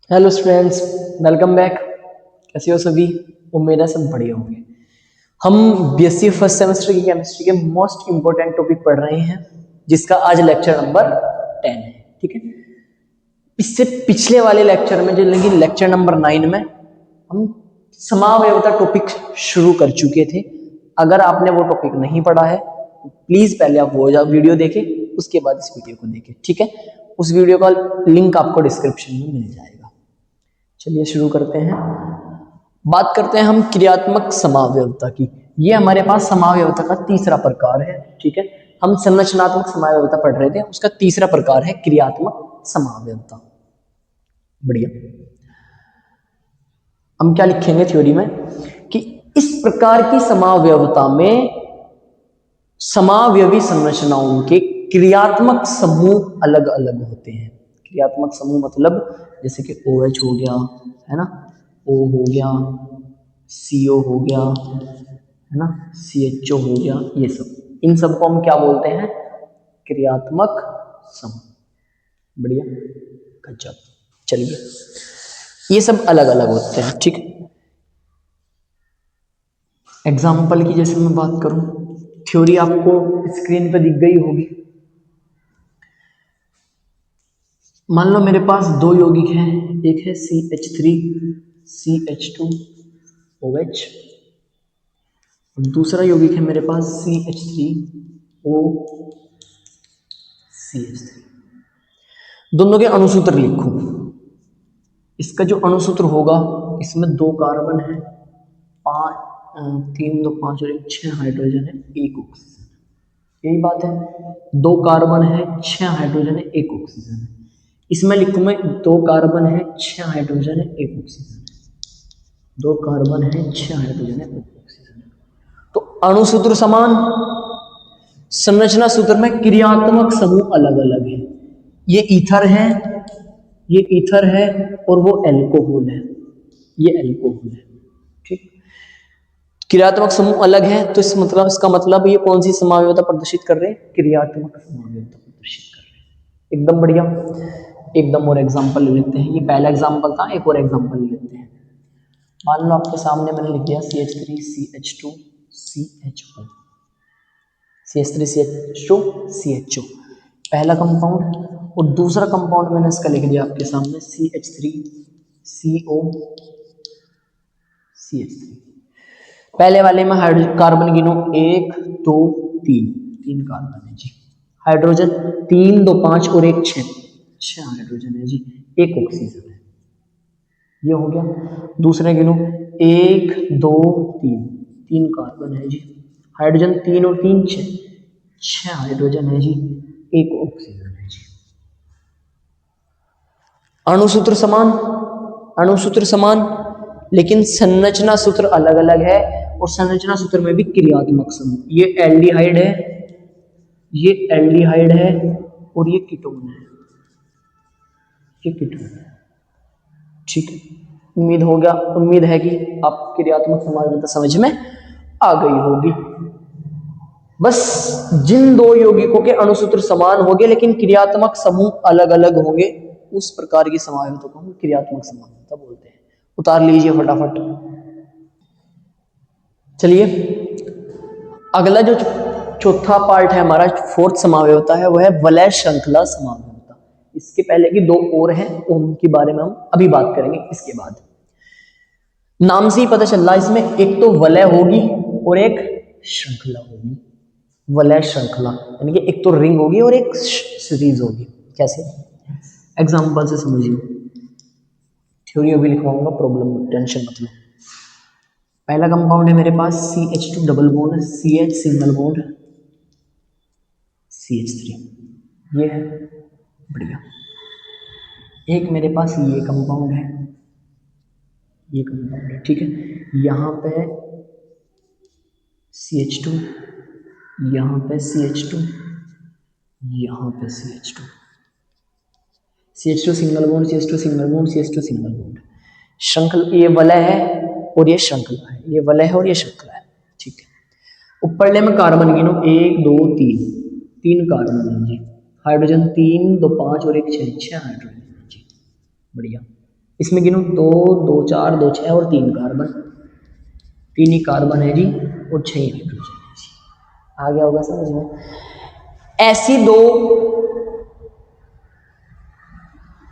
Hello students, welcome back. कैसे हो सभी? उम्मीद है सब बढ़िया होंगे। हम बीएससी फर्स्ट सेमेस्टर की केमिस्ट्री के मोस्ट इंपोर्टेंट टॉपिक पढ़ रहे हैं, जिसका आज लेक्चर नंबर 10 है। ठीक है, इससे पिछले वाले लेक्चर में, जो लेकिन लेक्चर नंबर 9 में हम समावयवता टॉपिक शुरू कर चुके थे। अगर आपने वो टॉपिक नहीं पढ़ा है तो प्लीज पहले आप वो वीडियो देखें, उसके बाद इस वीडियो को देखें। ठीक है, उस वीडियो का लिंक आपको डिस्क्रिप्शन में मिल जाएगा। चलिए शुरू करते हैं। बात करते हैं हम क्रियात्मक समावयवता की। ये हमारे पास समावयवता का तीसरा प्रकार है। ठीक है, हम संरचनात्मक समावयवता पढ़ रहे थे, उसका तीसरा प्रकार है क्रियात्मक समावयवता। बढ़िया। हम क्या लिखेंगे थ्योरी में कि इस प्रकार की समावयवता में समावयवी संरचनाओं के क्रियात्मक समूह अलग अलग होते हैं। क्रियात्मक समूह मतलब जैसे कि OH हो गया, है ना, O हो गया, CO हो गया, है ना, CHO हो गया, ये सब, इन सब को हम क्या बोलते हैं? क्रियात्मक समूह। बढ़िया, गजब। चलिए, ये सब अलग अलग होते हैं। ठीक, एग्जाम्पल की जैसे मैं बात करूं, थ्योरी आपको स्क्रीन पे दिख गई होगी। मान लो मेरे पास दो यौगिक हैं, एक है CH3 CH2OH, और दूसरा यौगिक है मेरे पास CH3O CH3। दोनों के अणुसूत्र लिखूं। इसका जो अणुसूत्र होगा, इसमें 2 कार्बन है, 3 2 5 और 1 6 हाइड्रोजन है, 1 ऑक्सीजन। यही बात है, 2 कार्बन है, 6 हाइड्रोजन है, 1 ऑक्सीजन है। इसमें लिखूं मैं 2 कार्बन है, 6 हाइड्रोजन है, 1 ऑक्सीजन है। 2 कार्बन है, 6 हाइड्रोजन है, 1 ऑक्सीजन है। तो अणुसूत्र समान, संरचना सूत्र में क्रियात्मक समूह अलग अलग है। ये ईथर है, ये ईथर है, और वो एल्कोहल है, ये एल्कोहल है। ठीक, क्रियात्मक समूह अलग है, तो इस मतलब इसका मतलब ये कौन सी समावयवता प्रदर्शित कर रहे हैं? क्रियात्मक समावयवता प्रदर्शित कर रहे हैं। एकदम बढ़िया। एकदम और एग्जांपल ले लेते हैं। ये पहला एग्जांपल था, एक और एग्जांपल ले लेते हैं। मान लो आपके सामने मैंने लिख दिया CH3 CH2 CHO, CH3 CH2 CHO, पहला कंपाउंड। और दूसरा कंपाउंड मैंने इसका लिख दिया आपके सामने CH3 CO CH3। पहले वाले में हाइड्रोजन कार्बन गिनो, 1 2 3, 3 कार्बन है जी। हाइड्रोजन 3 2 5 और 1 6 हाइड्रोजन है जी, 1 ऑक्सीजन है। ये हो गया। दूसरे गिनो, 1 2 3, 3 कार्बन है जी। हाइड्रोजन 3 और 3 6 हाइड्रोजन है जी, 1 ऑक्सीजन है जी। अणुसूत्र समान, अणुसूत्र समान, लेकिन संरचना सूत्र अलग अलग है। और संरचना सूत्र में भी क्रियात्मक समूह, ये एल्डिहाइड है, ये एल्डिहाइड है, और ये कीटोन है, ये कीटोन है। ठीक है, उम्मीद हो गया, उम्मीद है कि आप क्रियात्मक समावयवता समझ में आ गई होगी। बस जिन दो यौगिकों के अणुसूत्र समान होंगे लेकिन क्रियात्मक समूह अलग अलग होंगे, उस प्रकार की समावयवता को हम क्रियात्मक समावयवता बोलते हैं। उतार लीजिए फटाफट। चलिए, अगला जो चौथा पार्ट है हमारा, फोर्थ समावयवता है, वह है वलय श्रृंखला समावयवता। इसके पहले की दो और हैं, उनके बारे में हम अभी बात करेंगे इसके बाद। नाम से ही पता चल रहा है, इसमें एक तो वलय होगी और एक श्रृंखला होगी। वलय श्रृंखला यानी कि एक तो रिंग होगी और एक सीरीज होगी। कैसे? एग्जांपल से समझिए। थ्योरी अभी लिखवाऊंगा, प्रॉब्लम टेंशन मत लो। पहला कंपाउंड है मेरे पास CH2 double bond, CH single bond, CH3, ये है। बढ़िया। एक मेरे पास ये कंपाउंड है, ये कंपाउंड है। ठीक है, यहाँ पे CH2, यहाँ पे CH2, यहाँ पे CH2, CH2 single bond, CH2 single bond, CH2 single bond. श्रृंखला, ये वलय है और ये श्रृंखला है, ये वलय है और ये श्रृंखला है। ठीक है, ऊपरले में कार्बन गिनो, 1 2 3, 3 कार्बन है जी। हाइड्रोजन 3 2 5 और 1 6 हाइड्रोजन है जी। बढ़िया। इसमें गिनो 2 2 4 2 6 और 3 कार्बन, 3 ही कार्बन है जी और 6 ही हाइड्रोजन है जी। आ गया होगा समझ में। ऐसी 2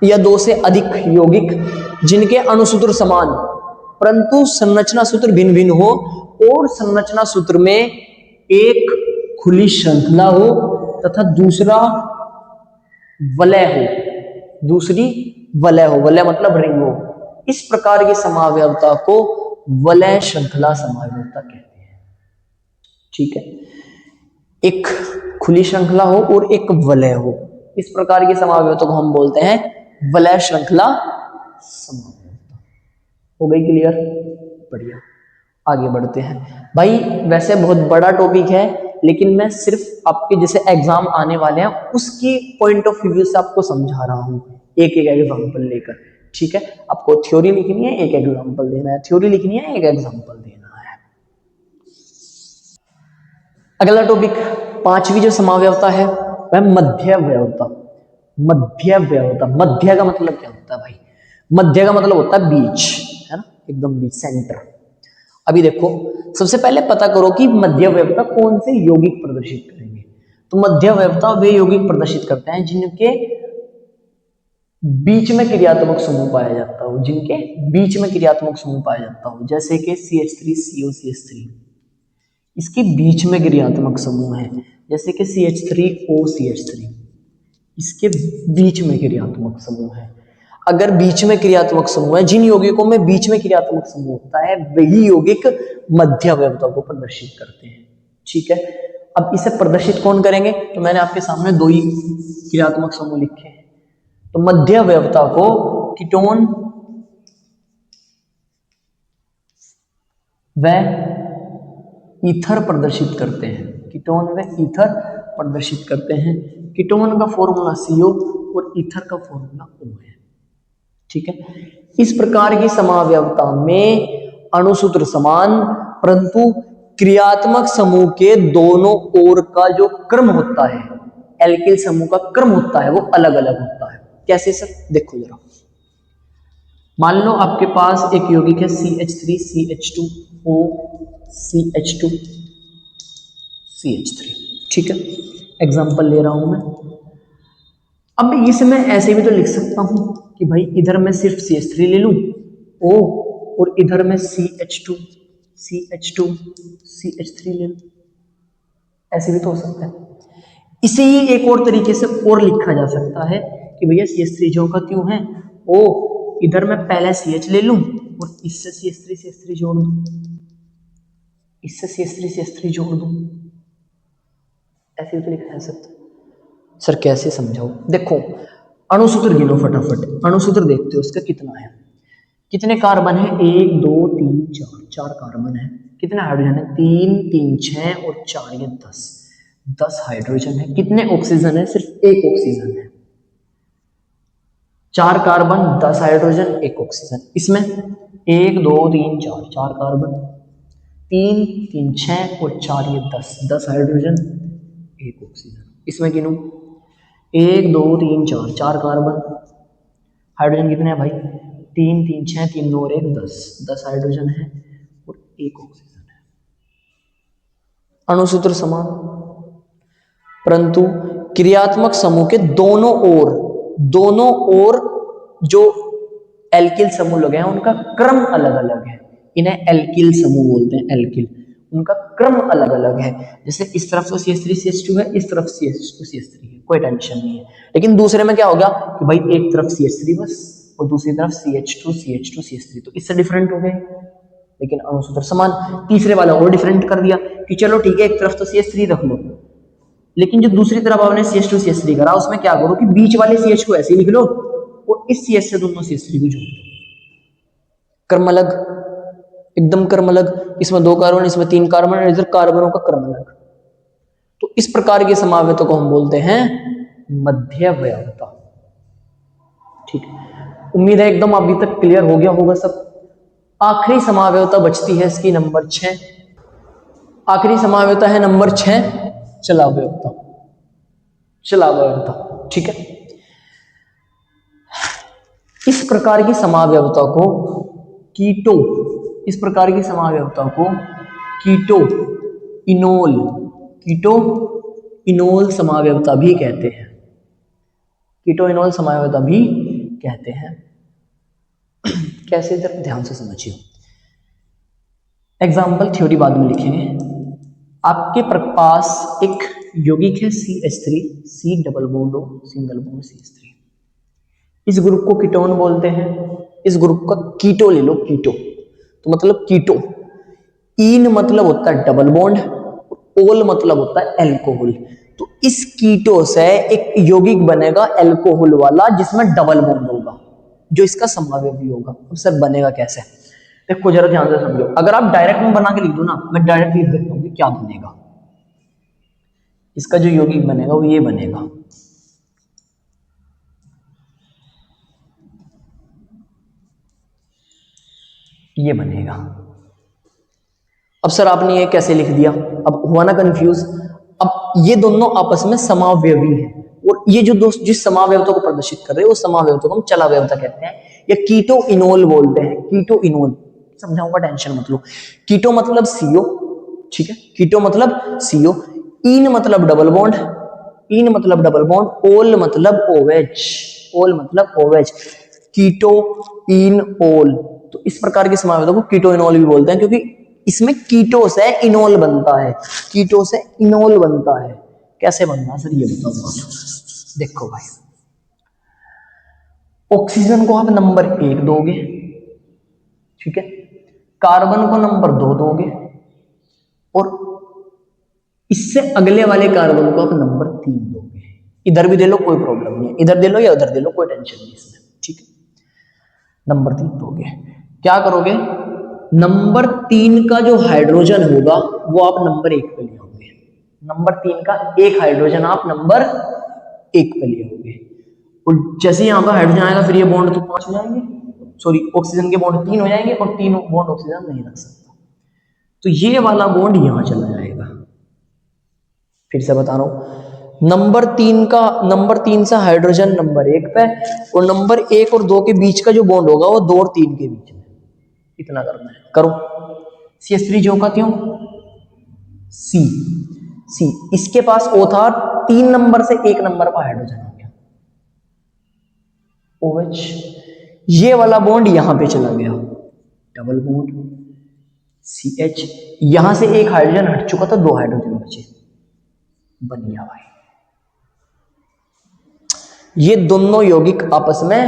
या 2 से अधिक यौगिक जिनके अणुसूत्र समान परंतु संरचना सूत्र भिन्न भिन्न हो और संरचना सूत्र में एक खुली श्रृंखला हो तथा दूसरा वलय हो, दूसरी वलय हो, वलय मतलब रिंग हो, इस प्रकार की समावयवता को वलय श्रृंखला समावयवता कहते हैं। ठीक है, एक खुली श्रृंखला हो और एक वलय हो, इस प्रकार की समावयवता को हम बोलते हैं वलय श्रृंखला समावयवता। हो गई क्लियर? बढ़िया, आगे बढ़ते हैं भाई। वैसे बहुत बड़ा टॉपिक है लेकिन मैं सिर्फ आपके जैसे एग्जाम आने वाले हैं उसकी पॉइंट ऑफ व्यू से आपको समझा रहा हूं, एक एक एग्जांपल लेकर। ठीक है, आपको थ्योरी लिखनी है, एक एग्जांपल देना है, थ्योरी लिखनी है, एक एग्जांपल देना है। अगला टॉपिक, पांचवी जो समावयवता है वह मध्यवयवता। मध्यवयवता, मध्य का मतलब क्या होता है भाई? मध्य का मतलब होता है बीच, है ना, एकदम बीच, सेंटर। अभी देखो, सबसे पहले पता करो कि मध्यवयवता कौन से यौगिक प्रदर्शित करेंगे। तो मध्यवयवता वे यौगिक प्रदर्शित करते हैं जिनके बीच में क्रियात्मक समूह पाया जाता हो, जिनके बीच में क्रियात्मक समूह पाया जाता हो, जैसे कि CH3COCH3, इसके बीच में क्रियात्मक समूह है। जैसे कि CH3OCH3, इसके बीच में क्रियात्मक समूह है। अगर बीच में क्रियात्मक समूह है, जिन यौगिकों में बीच में क्रियात्मक समूह होता है वही यौगिक मध्यवयवता को प्रदर्शित करते हैं। ठीक है, अब इसे प्रदर्शित कौन करेंगे? तो मैंने आपके सामने 2 ही क्रियात्मक समूह लिखे हैं। तो मध्यवयवता को कीटोन व ईथर प्रदर्शित करते हैं। कीटोन व ईथर प्रदर्शित करते हैं। कीटोन का फॉर्मूला CO और ईथर का फॉर्मूला O है। ठीक है, इस प्रकार की समावयवता में अणुसूत्र समान परंतु क्रियात्मक समूह के दोनों ओर का जो क्रम होता है, एल्किल समूह का क्रम होता है, वो अलग अलग होता है। कैसे सर? देखो जरा, मान लो आपके पास एक यौगिक है CH3CH2O CH2 CH3। ठीक है, एग्जांपल ले रहा हूं मैं। अब इसे मैं ऐसे भी तो लिख सकता हूं कि भाई इधर मैं सिर्फ CH3 ले लूं O और इधर मैं CH2 CH3 ले लूं, ऐसे भी तो हो सकता है। इसे ही एक और तरीके से और लिखा जा सकता है कि भैया CH3 जो का क्यों है O, इधर मैं पहले CH ले लूं और इससे CH3 जोड़ दूं, इससे CH3 जोड़ दूं, ऐसे भी तो लिखा जा सकता है। सर कैसे समझाओ? देखो, अणुसूत्र गिनो फटाफट, अणुसूत्र देखते हो इसका कितना है, कितने कार्बन है? 1 2 3 4, 4 कार्बन है। कितने हाइड्रोजन है? 3 3 6 और 4 ये 10 हाइड्रोजन है। कितने ऑक्सीजन है? सिर्फ एक ऑक्सीजन है। 4 कार्बन 10 हाइड्रोजन 1 ऑक्सीजन। इसमें 1 2 3 4, 4 कार्बन, 3 3 6 और 4 ये 10 हाइड्रोजन 1 ऑक्सीजन। इसमें गिनो 1 2 3 4, 4 कार्बन, हाइड्रोजन कितने हैं भाई? 3 3 6 3 9 और 1 10 हाइड्रोजन है और 1 ऑक्सीजन है। अणुसूत्र समान परंतु क्रियात्मक समूह के दोनों ओर जो एल्किल समूह लगे हैं उनका क्रम अलग अलग है। इन्हें एल्किल समूह बोलते हैं, एल्किल, उनका क्रम अलग अलग है। जैसे इस तरफ तो CH3CH2 है, इस तरफ CH2CH3 है, कोई टेंशन नहीं है। लेकिन दूसरे में क्या हो गया कि भाई एक तरफ CH3 बस और दूसरी तरफ CH2CH3, तो इससे डिफरेंट हो गए, लेकिन अणुसूत्र समान। तीसरे वाला और डिफरेंट कर दिया कि चलो ठीक है, एक तरफ तो CH3 रख लो, लेकिन जो दूसरी तरफ आपने CH2CH3 करा उसमें क्या करो कि बीच वाले CH को ऐसे लिख लो और इस CH से दोनों CH3 को जोड़ दो, क्रम अलग, एकदम क्रम अलग। इसमें 2 कार्बन, इसमें 3 कार्बन, इधर कार्बनों का क्रम अलग। तो इस प्रकार के समावयवता को हम बोलते हैं मध्यवयवता। ठीक है, उम्मीद है एकदम अभी तक क्लियर हो गया होगा सब। आखिरी समावयवता बचती है इसकी नंबर 6। आखिरी समावयवता है नंबर 6, चलावयवता। चलावयवता, ठीक है। इस प्रकार की समावयवता को कीटो इस प्रकार की समावयवता को कीटो इनोल कीटो इनोल समावयवता भी कहते हैं। कीटो इनोल समावयवता भी कहते हैं। कैसे, इधर ध्यान से समझिए। एग्जाम्पल थ्योरी बाद में लिखेंगे। आपके पास एक यौगिक है CH3 C double bond O single bond CH3। इस ग्रुप को कीटोन बोलते हैं। इस ग्रुप का कीटो ले लो, कीटो तो मतलब कीटो। इन मतलब होता है डबल बॉन्ड, ओल मतलब होता है एल्कोहल। तो इस कीटो से एक यौगिक बनेगा एल्कोहल वाला जिसमें डबल बॉन्ड होगा, जो इसका समावयवी होगा। अब सर बनेगा कैसे, देखो जरा ध्यान से समझो। अगर आप डायरेक्ट में बना के लिख दो ना, मैं डायरेक्ट लिख देता हूं कि क्या बनेगा। इसका जो यौगिक बनेगा वो ये बनेगा। ये बनेगा। अब सर आपने ये कैसे लिख दिया, अब हुआ ना कंफ्यूज। अब ये दोनों आपस में समावयवी है, और ये जो दोस्त जिस समावयवता को प्रदर्शित कर रहे हैं वो समावयवता को हम चलावयवता कहते हैं, या कीटो इनोल बोलते हैं। कीटो इनोल समझाऊंगा, टेंशन मत लो। कीटो मतलब CO, ठीक है, कीटो मतलब CO। इन मतलब डबल बॉन्ड, इन मतलब डबल बॉन्ड। ओल मतलब OH, ओल मतलब OH। कीटो इन ओल, तो इस प्रकार की समावयवता को कीटो इनोल भी बोलते हैं, क्योंकि इसमें कीटो से इनोल बनता है। कीटो से इनोल बनता है। कैसे बनना सर ये बताऊंगा। देखो भाई, ऑक्सीजन को आप नंबर 1 दोगे, ठीक है, कार्बन को नंबर 2 दोगे, और इससे अगले वाले कार्बन को आप नंबर 3 दोगे। इधर भी दे लो कोई प्रॉब्लम नहीं है, इधर दे लो या उधर दे लो कोई टेंशन नहीं इसमें, ठीक है। नंबर 3 दोगे, क्या करोगे, नंबर 3 का जो हाइड्रोजन होगा वो आप नंबर 1 पे ले आओगे। नंबर 3 का एक हाइड्रोजन आप नंबर 1 पे ले आओगे, और जैसे यहां पर हाइड्रोजन आएगा फिर ये बॉन्ड तो 5 हो जाएंगे, सॉरी ऑक्सीजन के बॉन्ड 3 हो जाएंगे, और 3 बॉन्ड ऑक्सीजन नहीं रख सकता, तो ये वाला बॉन्ड यहां चला जाएगा। फिर से बता रहा हूं, नंबर 3 से हाइड्रोजन नंबर 1 पे, और नंबर 1 और 2 के बीच का जो बॉन्ड होगा वो 2 और 3 के बीच में। इतना करना है, करो। CH3 जो का त्यों C इसके पास O था, 3 नंबर से 1 नंबर पर हाइड्रोजन आ गया OH। ये वाला बॉन्ड यहां पे चला गया, डबल बॉन्ड CH। यहां से एक हाइड्रोजन हट चुका था, 2 हाइड्रोजन बचे, बन गया भाई। ये दोनों यौगिक आपस में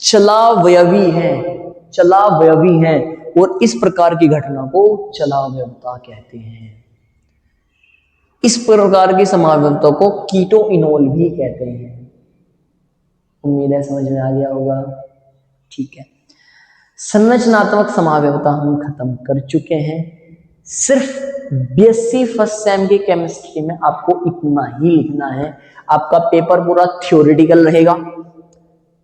चलावयवी हैं, चलावयवी हैं, और इस प्रकार की घटना को चलावयवता कहते हैं। इस प्रकार की समावयवता को कीटो इनोल भी कहते हैं। उम्मीद है समझ में आ गया होगा, ठीक है। संरचनात्मक समावयवता हम खत्म कर चुके हैं। सिर्फ BSc फर्स्ट सेम की केमिस्ट्री में आपको इतना ही लिखना है। आपका पेपर पूरा थ्योरेटिकल रहेगा,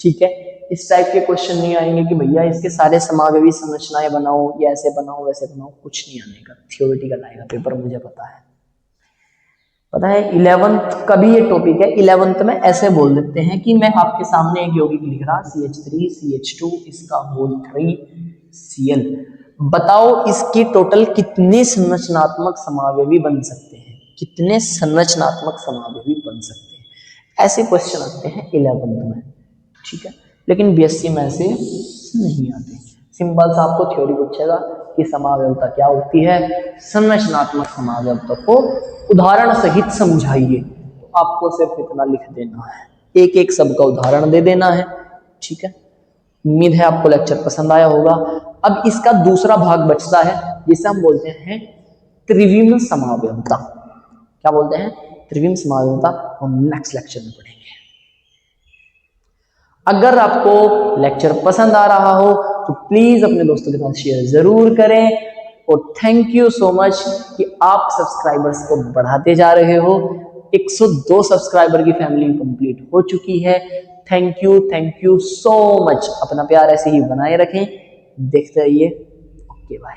ठीक है। इस टाइप के क्वेश्चन नहीं आएंगे कि भैया इसके सारे समावयवी संरचनाएं बनाओ, या ऐसे बनाओ वैसे बनाओ, कुछ नहीं आने का, थ्योरेटिकल आएगा पेपर, मुझे पता है। पता है 11th का भी ये टॉपिक है। 11th में ऐसे बोल देते हैं कि मैं आपके सामने एक यौगिक लिख रहा, CH3 CH2 इसका होल 3Cl, बताओ इसकी टोटल कितने संरचनात्मक समावयवी बन सकते हैं, कितने संरचनात्मक समावयवी बन सकते हैं। ऐसे क्वेश्चन आते हैं 11th में, ठीक है। लेकिन BSc में ऐसे नहीं आते, सिंपल सा आपको थ्योरी पूछेगा कि समावयवता क्या होती है, संरचनात्मक समावयवता को उदाहरण सहित समझाइए, तो आपको सिर्फ इतना लिख देना है, एक एक सबका उदाहरण दे देना है, ठीक है। उम्मीद है आपको लेक्चर पसंद आया होगा। अब इसका दूसरा भाग बचता है जिसे हम बोलते हैं त्रिविम समावयवता। क्या बोलते हैं, त्रिविम समावयवता, हम नेक्स्ट लेक्चर में पढ़ेंगे। अगर आपको लेक्चर पसंद आ रहा हो तो प्लीज अपने दोस्तों के साथ शेयर जरूर करें, और थैंक यू सो मच कि आप सब्सक्राइबर्स को बढ़ाते जा रहे हो। 102 सब्सक्राइबर की फैमिली कंप्लीट हो चुकी है। Thank you so much. अपना प्यार ऐसे ही बनाए रखें, देखते रहिए। Okay bye.